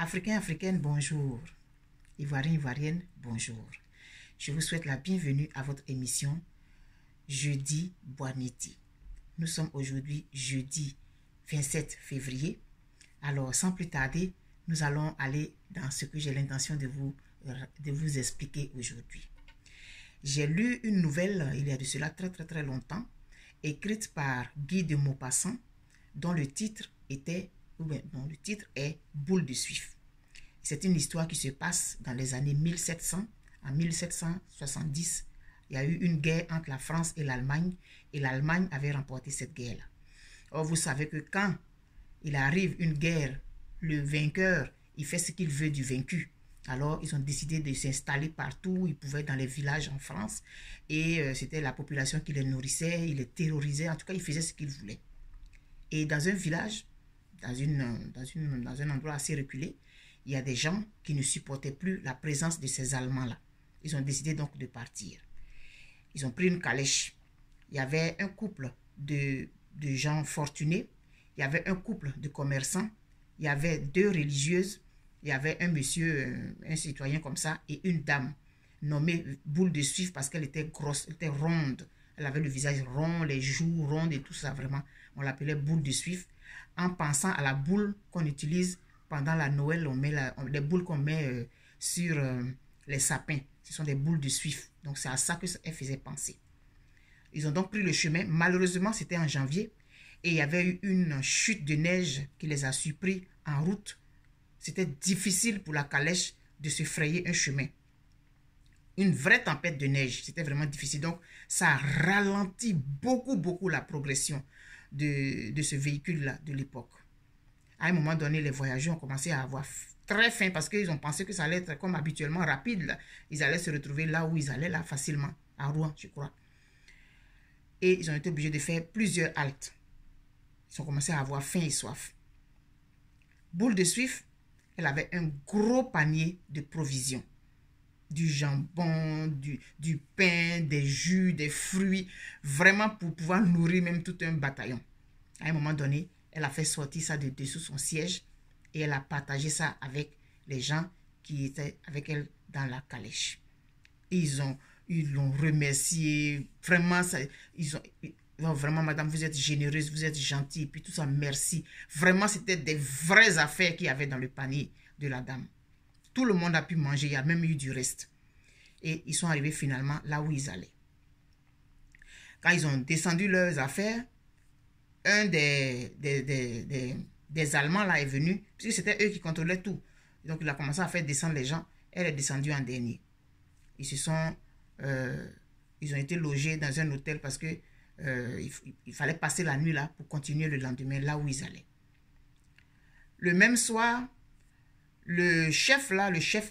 Africains, Africaines, bonjour. Ivoiriens, Ivoiriennes, bonjour. Je vous souhaite la bienvenue à votre émission Jeudi Boanéti. Nous sommes aujourd'hui jeudi 27 février. Alors, sans plus tarder, nous allons aller dans ce que j'ai l'intention de vous expliquer aujourd'hui. J'ai lu une nouvelle, il y a de cela très longtemps, écrite par Guy de Maupassant, dont le titre est Boule de Suif. C'est une histoire qui se passe dans les années 1700. En 1770, il y a eu une guerre entre la France et l'Allemagne avait remporté cette guerre-là. Or, vous savez que quand il arrive une guerre, le vainqueur, il fait ce qu'il veut du vaincu. Alors, ils ont décidé de s'installer partout où ils pouvaient dans les villages en France. Et c'était la population qui les nourrissait, ils les terrorisaient. En tout cas, ils faisaient ce qu'ils voulaient. Et dans un village, dans un endroit assez reculé, il y a des gens qui ne supportaient plus la présence de ces Allemands-là. Ils ont décidé donc de partir. Ils ont pris une calèche. Il y avait un couple de gens fortunés. Il y avait un couple de commerçants. Il y avait 2 religieuses. Il y avait un monsieur, un citoyen comme ça, et une dame nommée Boule de Suif parce qu'elle était grosse, elle était ronde. Elle avait le visage rond, les joues rondes et tout ça, vraiment. On l'appelait Boule de Suif en pensant à la boule qu'on utilise pendant la Noël. On met les boules qu'on met sur les sapins. Ce sont des boules de Suif. Donc, c'est à ça qu'elle faisait penser. Ils ont donc pris le chemin. Malheureusement, c'était en janvier. Et il y avait eu une chute de neige qui les a surpris en route. C'était difficile pour la calèche de se frayer un chemin. Une vraie tempête de neige. C'était vraiment difficile. Donc, ça a ralenti beaucoup la progression de ce véhicule-là de l'époque. À un moment donné, les voyageurs ont commencé à avoir très faim parce qu'ils ont pensé que ça allait être comme habituellement rapide. Là. Ils allaient se retrouver là où ils allaient, là, facilement, à Rouen, je crois. Et ils ont été obligés de faire plusieurs haltes. Ils ont commencé à avoir faim et soif. Boule de Suif, elle avait un gros panier de provisions. Du jambon, du pain, des jus, des fruits. Vraiment pour pouvoir nourrir même tout un bataillon. À un moment donné, elle a fait sortir ça de dessous son siège et elle a partagé ça avec les gens qui étaient avec elle dans la calèche. Ils l'ont remercié. Vraiment, vraiment, madame, vous êtes généreuse, vous êtes gentille. Et puis tout ça, merci. Vraiment, c'était des vraies affaires qu'il y avait dans le panier de la dame. Tout le monde a pu manger, il y a même eu du reste. Et ils sont arrivés finalement là où ils allaient. Quand ils ont descendu leurs affaires, un des Allemands là est venu, puisque c'était eux qui contrôlaient tout. Donc il a commencé à faire descendre les gens. Elle est descendue en dernier. Ils ont été logés dans un hôtel parce que il fallait passer la nuit là pour continuer le lendemain là où ils allaient. Le même soir, le chef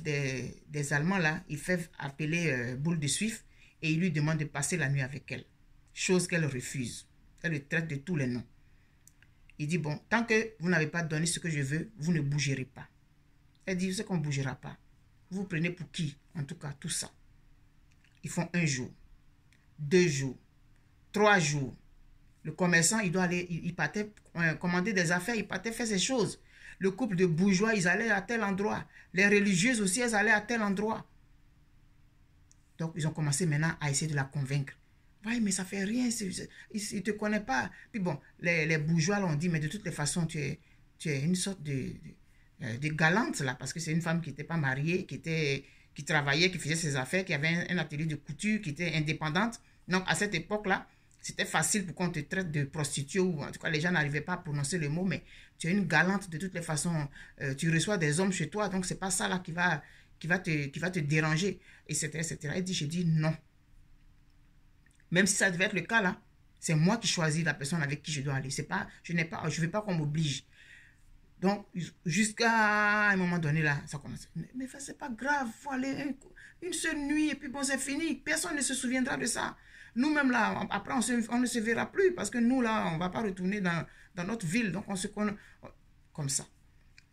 des Allemands là, il fait appeler Boule de Suif et il lui demande de passer la nuit avec elle. Chose qu'elle refuse. Elle le traite de tous les noms. Il dit, bon, tant que vous n'avez pas donné ce que je veux, vous ne bougerez pas. Elle dit, vous savez qu'on ne bougera pas. Vous prenez pour qui? En tout cas, tout ça. Ils font 1 jour, 2 jours, 3 jours. Le commerçant, il doit aller, il partait commander des affaires, il partait faire ses choses. Le couple de bourgeois, ils allaient à tel endroit. Les religieuses aussi, elles allaient à tel endroit. Donc, ils ont commencé maintenant à essayer de la convaincre. Ouais, mais ça fait rien, il ne te connaît pas. Puis bon, les bourgeois l'ont dit, mais de toutes les façons, tu es une sorte de galante là, parce que c'est une femme qui n'était pas mariée, qui travaillait, qui faisait ses affaires, qui avait un atelier de couture, qui était indépendante. Donc à cette époque-là, c'était facile pour qu'on te traite de prostituée, ou en tout cas les gens n'arrivaient pas à prononcer le mot, mais tu es une galante de toutes les façons, tu reçois des hommes chez toi, donc c'est pas ça là qui va te déranger, etc. Et j'ai dit non. Même si ça devait être le cas là, c'est moi qui choisis la personne avec qui je dois aller. Je ne veux pas qu'on m'oblige. Donc, jusqu'à un moment donné là, ça commence. Mais c'est pas grave, il faut aller une seule nuit et puis bon, c'est fini. Personne ne se souviendra de ça. Nous-mêmes là, après on ne se verra plus parce que nous là, on ne va pas retourner dans notre ville. Donc, on se connaît comme ça.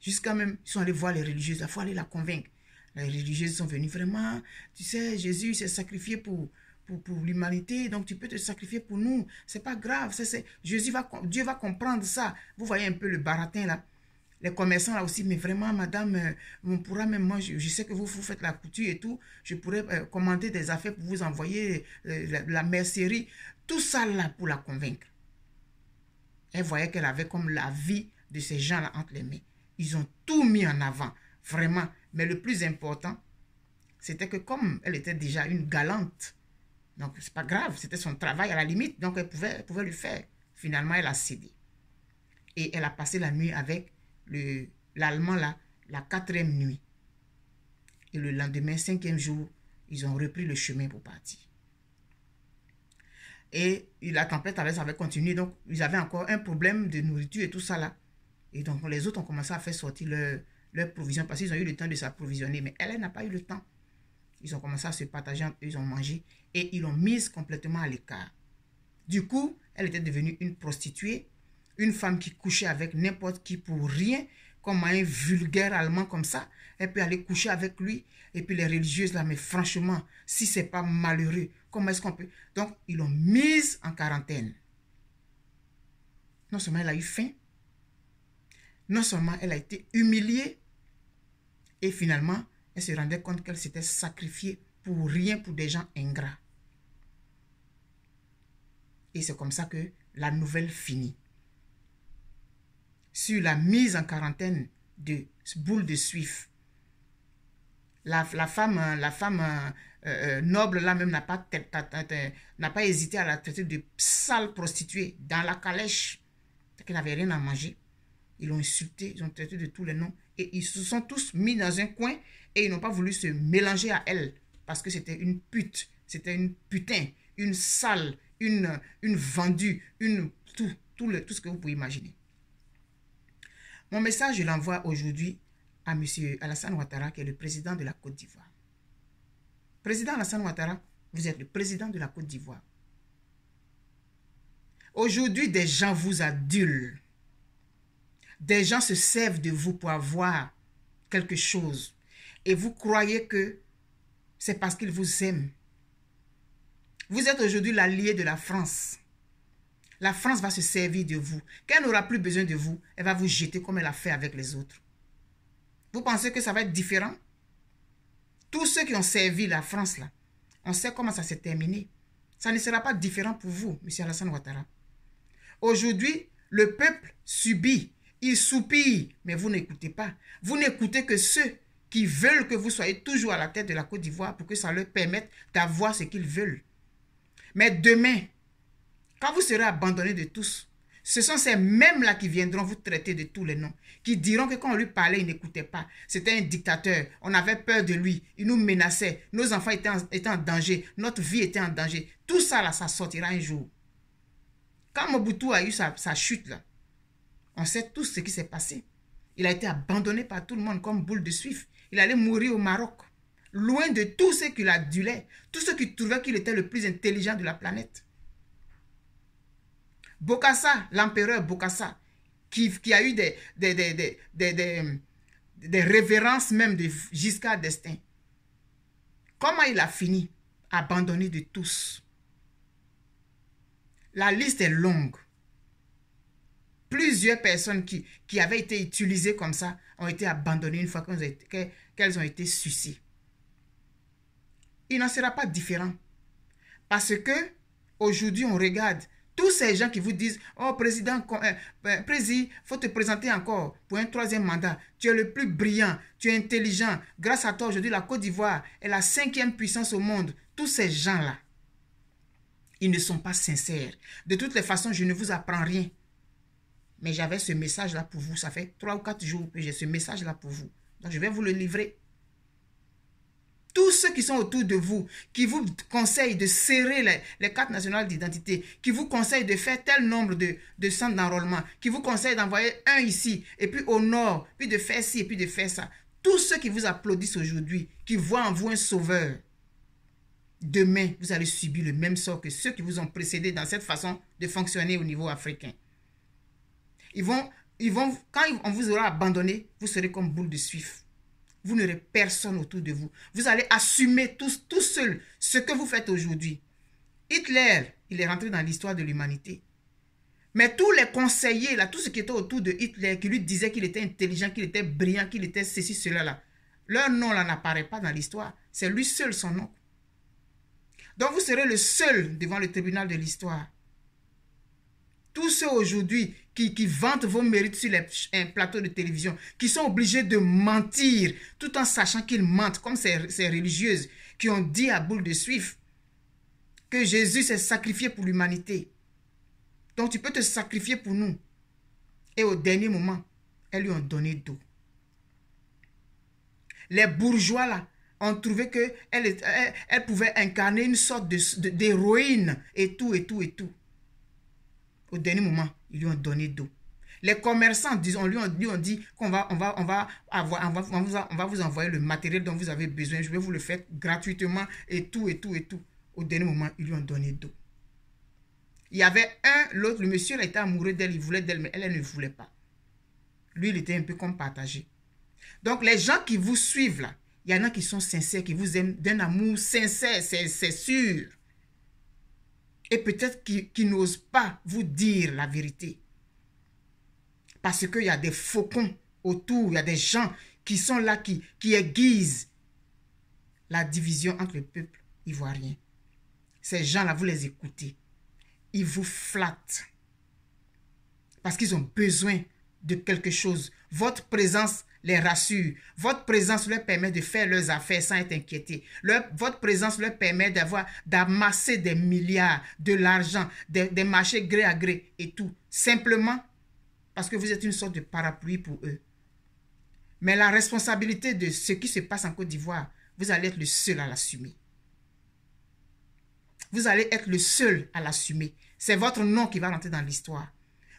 Jusqu'à même, ils sont allés voir les religieuses. Il faut aller la convaincre. Les religieuses sont venues vraiment. Tu sais, Jésus s'est sacrifié pour l'humanité, donc tu peux te sacrifier pour nous, c'est pas grave, Dieu va comprendre ça. Vous voyez un peu le baratin là, Les commerçants là aussi, mais vraiment, madame, on pourra même, moi, je sais que vous faites la couture et tout, je pourrais commander des affaires pour vous envoyer la mercerie. Tout ça là pour la convaincre. Elle voyait qu'elle avait comme la vie de ces gens-là entre les mains. Ils ont tout mis en avant, vraiment. Mais le plus important, c'était que comme elle était déjà une galante, donc c'est pas grave, c'était son travail à la limite, donc elle pouvait le faire. Finalement, elle a cédé. Et elle a passé la nuit avec l'Allemand là, la 4e nuit. Et le lendemain, 5e jour, ils ont repris le chemin pour partir. Et la tempête avait continué, donc ils avaient encore un problème de nourriture et tout ça là. Et donc les autres ont commencé à faire sortir leurs provisions parce qu'ils ont eu le temps de s'approvisionner. Mais elle n'a pas eu le temps. Ils ont commencé à se partager, ils ont mangé et ils l'ont mise complètement à l'écart. Du coup, elle était devenue une prostituée, une femme qui couchait avec n'importe qui pour rien, comme un vulgaire allemand comme ça. Elle peut aller coucher avec lui. Et puis les religieuses là, mais franchement, si c'est pas malheureux, comment est-ce qu'on peut... Donc, ils l'ont mise en quarantaine. Non seulement elle a eu faim, non seulement elle a été humiliée, et finalement, elle se rendait compte qu'elle s'était sacrifiée pour rien, pour des gens ingrats. Et c'est comme ça que la nouvelle finit. Sur la mise en quarantaine de Boule de Suif, la femme noble là même n'a pas hésité à la traiter de sale prostituée dans la calèche, parce qu'elle n'avait rien à manger. Ils l'ont insultée, ils ont traité de tous les noms et ils se sont tous mis dans un coin et ils n'ont pas voulu se mélanger à elle parce que c'était une pute, c'était une putain, une sale, une vendue, tout ce que vous pouvez imaginer. Mon message, je l'envoie aujourd'hui à M. Alassane Ouattara, qui est le président de la Côte d'Ivoire. Président Alassane Ouattara, vous êtes le président de la Côte d'Ivoire. Aujourd'hui, des gens vous adulent. Des gens se servent de vous pour avoir quelque chose. Et vous croyez que c'est parce qu'ils vous aiment. Vous êtes aujourd'hui l'allié de la France. La France va se servir de vous. Quand elle n'aura plus besoin de vous, elle va vous jeter comme elle a fait avec les autres. Vous pensez que ça va être différent? Tous ceux qui ont servi la France, là, on sait comment ça s'est terminé. Ça ne sera pas différent pour vous, M. Alassane Ouattara. Aujourd'hui, le peuple subit, il soupire, mais vous n'écoutez pas. Vous n'écoutez que ceux qui veulent que vous soyez toujours à la tête de la Côte d'Ivoire pour que ça leur permette d'avoir ce qu'ils veulent. Mais demain, quand vous serez abandonné de tous, ce sont ces mêmes-là qui viendront vous traiter de tous les noms, qui diront que quand on lui parlait, il n'écoutait pas. C'était un dictateur, on avait peur de lui, il nous menaçait, nos enfants étaient en danger, notre vie était en danger. Tout ça, là, ça sortira un jour. Quand Mobutu a eu sa chute, là, on sait tous ce qui s'est passé. Il a été abandonné par tout le monde comme Boule de Suif. Il allait mourir au Maroc, loin de tous ceux qui l'adulaient, tous ceux qui trouvaient qu'il était le plus intelligent de la planète. Bokassa, l'empereur Bokassa, qui a eu des révérences même de Giscard d'Estaing. Comment il a fini? Abandonné de tous. La liste est longue. Plusieurs personnes qui avaient été utilisées comme ça ont été abandonnées une fois qu'elles ont été sucées. Il n'en sera pas différent. Parce que aujourd'hui, on regarde tous ces gens qui vous disent « Oh, président, président, faut te présenter encore pour un 3e mandat. Tu es le plus brillant, tu es intelligent. Grâce à toi, aujourd'hui, la Côte d'Ivoire est la 5e puissance au monde. » Tous ces gens-là, ils ne sont pas sincères. De toutes les façons, je ne vous apprends rien. Mais j'avais ce message-là pour vous. Ça fait 3 ou 4 jours que j'ai ce message-là pour vous. Donc, je vais vous le livrer. Tous ceux qui sont autour de vous, qui vous conseillent de serrer les cartes nationales d'identité, qui vous conseillent de faire tel nombre de centres d'enrôlement, qui vous conseillent d'envoyer un ici, et puis au nord, puis de faire ci, et puis de faire ça. Tous ceux qui vous applaudissent aujourd'hui, qui voient en vous un sauveur, demain, vous allez subir le même sort que ceux qui vous ont précédé dans cette façon de fonctionner au niveau africain. Quand on vous aura abandonné, vous serez comme Boule de Suif. Vous n'aurez personne autour de vous. Vous allez assumer tout seul ce que vous faites aujourd'hui. Hitler, il est rentré dans l'histoire de l'humanité. Mais tous les conseillers, là, tous ceux qui étaient autour de Hitler, qui lui disaient qu'il était intelligent, qu'il était brillant, qu'il était ceci, cela, là, leur nom là n'apparaît pas dans l'histoire. C'est lui seul son nom. Donc vous serez le seul devant le tribunal de l'histoire. Tous ceux aujourd'hui qui vantent vos mérites sur les plateaux de télévision, qui sont obligés de mentir, tout en sachant qu'ils mentent, comme ces religieuses qui ont dit à boule de suif que Jésus s'est sacrifié pour l'humanité. Donc tu peux te sacrifier pour nous. Et au dernier moment, elles lui ont donné dos. Les bourgeois là ont trouvé qu'elle pouvait incarner une sorte d'héroïne et tout, et tout, et tout. Au dernier moment, ils lui ont donné dos. Les commerçants lui ont dit qu'on va vous envoyer le matériel dont vous avez besoin. Je vais vous le faire gratuitement et tout, et tout, et tout. Au dernier moment, ils lui ont donné dos. Il y avait l'autre, le monsieur, il était amoureux d'elle, il voulait d'elle, mais elle ne voulait pas. Lui, il était un peu comme partagé. Donc, les gens qui vous suivent là, il y en a qui sont sincères, qui vous aiment d'un amour sincère, c'est sûr. Et peut-être qui n'osent pas vous dire la vérité. Parce qu'il y a des faucons autour, il y a des gens qui sont là, qui aiguisent la division entre le peuple ivoirien. Ces gens-là, vous les écoutez. Ils vous flattent. Parce qu'ils ont besoin de quelque chose. Votre présence les rassure. Votre présence leur permet de faire leurs affaires sans être inquiétés. Votre présence leur permet d'amasser des milliards, de l'argent, des marchés gré à gré et tout. Simplement parce que vous êtes une sorte de parapluie pour eux. Mais la responsabilité de ce qui se passe en Côte d'Ivoire, vous allez être le seul à l'assumer. Vous allez être le seul à l'assumer. C'est votre nom qui va rentrer dans l'histoire.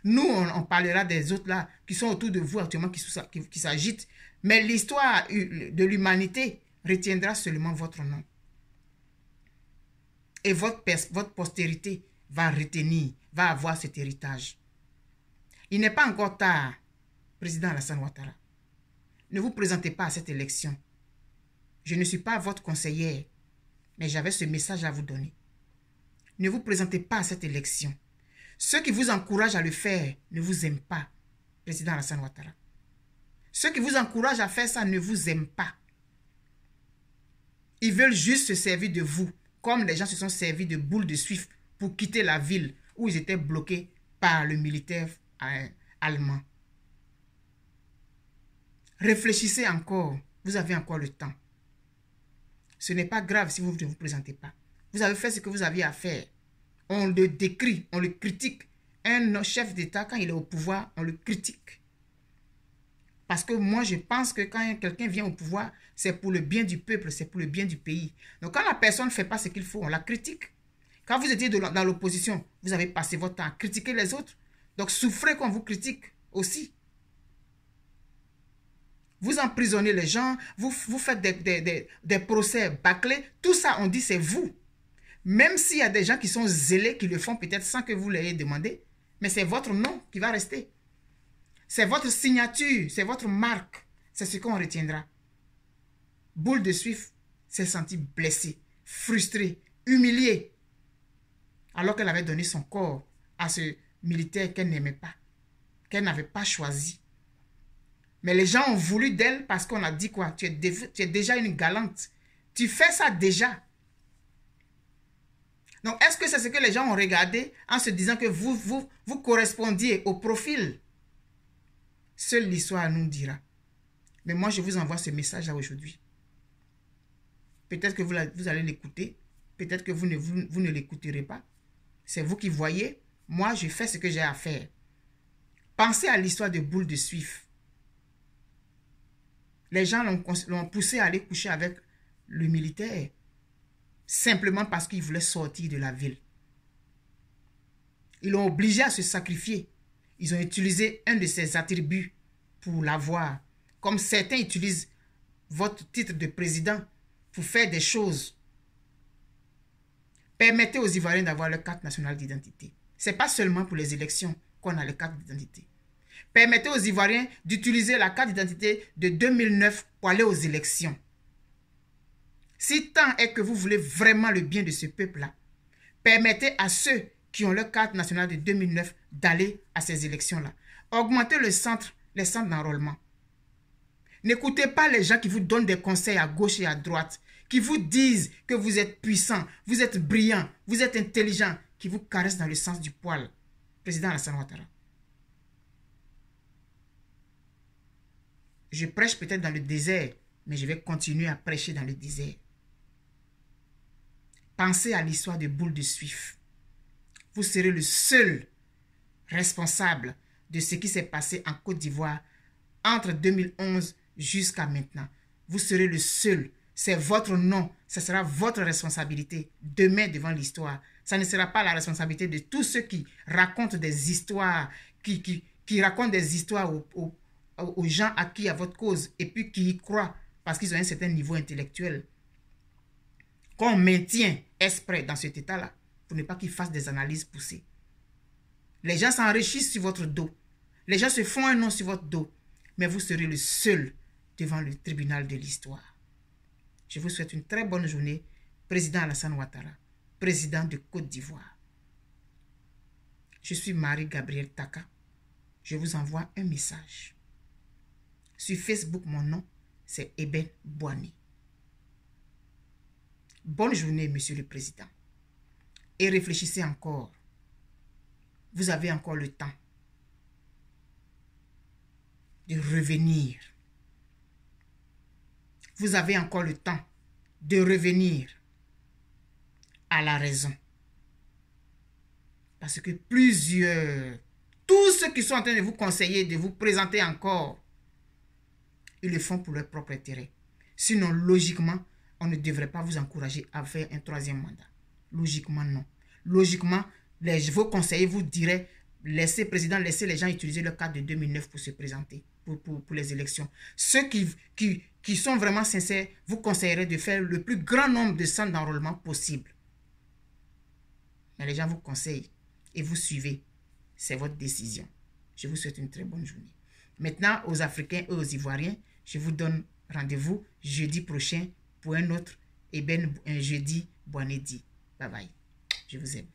Nous, on parlera des autres là, qui sont autour de vous actuellement, qui s'agitent. Mais l'histoire de l'humanité retiendra seulement votre nom. Et votre postérité va retenir, va avoir cet héritage. Il n'est pas encore tard, président Alassane Ouattara. Ne vous présentez pas à cette élection. Je ne suis pas votre conseillère, mais j'avais ce message à vous donner. Ne vous présentez pas à cette élection. Ceux qui vous encouragent à le faire ne vous aiment pas, président Alassane Ouattara. Ceux qui vous encouragent à faire ça ne vous aiment pas. Ils veulent juste se servir de vous, comme les gens se sont servis de boules de suif pour quitter la ville où ils étaient bloqués par le militaire allemand. Réfléchissez encore, vous avez encore le temps. Ce n'est pas grave si vous ne vous présentez pas. Vous avez fait ce que vous aviez à faire. On le décrit, on le critique. Un chef d'État, quand il est au pouvoir, on le critique. Parce que moi, je pense que quand quelqu'un vient au pouvoir, c'est pour le bien du peuple, c'est pour le bien du pays. Donc, quand la personne ne fait pas ce qu'il faut, on la critique. Quand vous étiez dans l'opposition, vous avez passé votre temps à critiquer les autres. Donc, souffrez qu'on vous critique aussi. Vous emprisonnez les gens, vous faites des procès bâclés. Tout ça, on dit, c'est vous. Même s'il y a des gens qui sont zélés, qui le font peut-être sans que vous l'ayez demandé, mais c'est votre nom qui va rester. C'est votre signature, c'est votre marque. C'est ce qu'on retiendra. Boule de Suif s'est sentie blessée, frustrée, humiliée, alors qu'elle avait donné son corps à ce militaire qu'elle n'aimait pas, qu'elle n'avait pas choisi. Mais les gens ont voulu d'elle parce qu'on a dit quoi? Tu es déjà une galante. Tu fais ça déjà. Donc, est-ce que c'est ce que les gens ont regardé en se disant que vous correspondiez au profil? Seule l'histoire nous dira. Mais moi, je vous envoie ce message-là aujourd'hui. Peut-être que vous allez l'écouter. Peut-être que vous ne l'écouterez pas. C'est vous qui voyez. Moi, je fais ce que j'ai à faire. Pensez à l'histoire de Boule de Suif. Les gens l'ont poussé à aller coucher avec le militaire. Simplement parce qu'il voulait sortir de la ville. Ils l'ont obligé à se sacrifier. Ils ont utilisé un de ses attributs pour l'avoir. Comme certains utilisent votre titre de président pour faire des choses. Permettez aux Ivoiriens d'avoir leur carte nationale d'identité. Ce n'est pas seulement pour les élections qu'on a les cartes d'identité. Permettez aux Ivoiriens d'utiliser la carte d'identité de 2009 pour aller aux élections. Si tant est que vous voulez vraiment le bien de ce peuple-là, permettez à ceux qui ont leur carte nationale de 2009 d'aller à ces élections-là. Augmentez les centres d'enrôlement. N'écoutez pas les gens qui vous donnent des conseils à gauche et à droite, qui vous disent que vous êtes puissant, vous êtes brillant, vous êtes intelligent, qui vous caressent dans le sens du poil. Président Alassane Ouattara. Je prêche peut-être dans le désert, mais je vais continuer à prêcher dans le désert. Pensez à l'histoire de Boule de Suif. Vous serez le seul responsable de ce qui s'est passé en Côte d'Ivoire entre 2011 jusqu'à maintenant. Vous serez le seul. C'est votre nom. Ce sera votre responsabilité demain devant l'histoire. Ça ne sera pas la responsabilité de tous ceux qui racontent des histoires, qui racontent des histoires aux gens acquis à votre cause et puis qui y croient parce qu'ils ont un certain niveau intellectuel. Qu'on maintient exprès dans cet état-là pour ne pas qu'ils fassent des analyses poussées. Les gens s'enrichissent sur votre dos. Les gens se font un nom sur votre dos. Mais vous serez le seul devant le tribunal de l'histoire. Je vous souhaite une très bonne journée. Président Alassane Ouattara, président de Côte d'Ivoire. Je suis Marie-Gabrielle Taka. Je vous envoie un message. Sur Facebook, mon nom, c'est Eben Boigny. Bonne journée, Monsieur le Président. Et réfléchissez encore. Vous avez encore le temps de revenir. Vous avez encore le temps de revenir à la raison. Parce que tous ceux qui sont en train de vous conseiller, de vous présenter encore, ils le font pour leur propre intérêt. Sinon, logiquement, on ne devrait pas vous encourager à faire un troisième mandat. Logiquement, non. Logiquement, vos conseillers vous diraient, laissez les gens utiliser leur carte de 2009 pour se présenter, pour les élections. Ceux qui sont vraiment sincères, vous conseilleraient de faire le plus grand nombre de centres d'enrôlement possible. Mais les gens vous conseillent et vous suivez. C'est votre décision. Je vous souhaite une très bonne journée. Maintenant, aux Africains et aux Ivoiriens, je vous donne rendez-vous jeudi prochain pour un autre un jeudi Boigny. Bye bye. Je vous aime.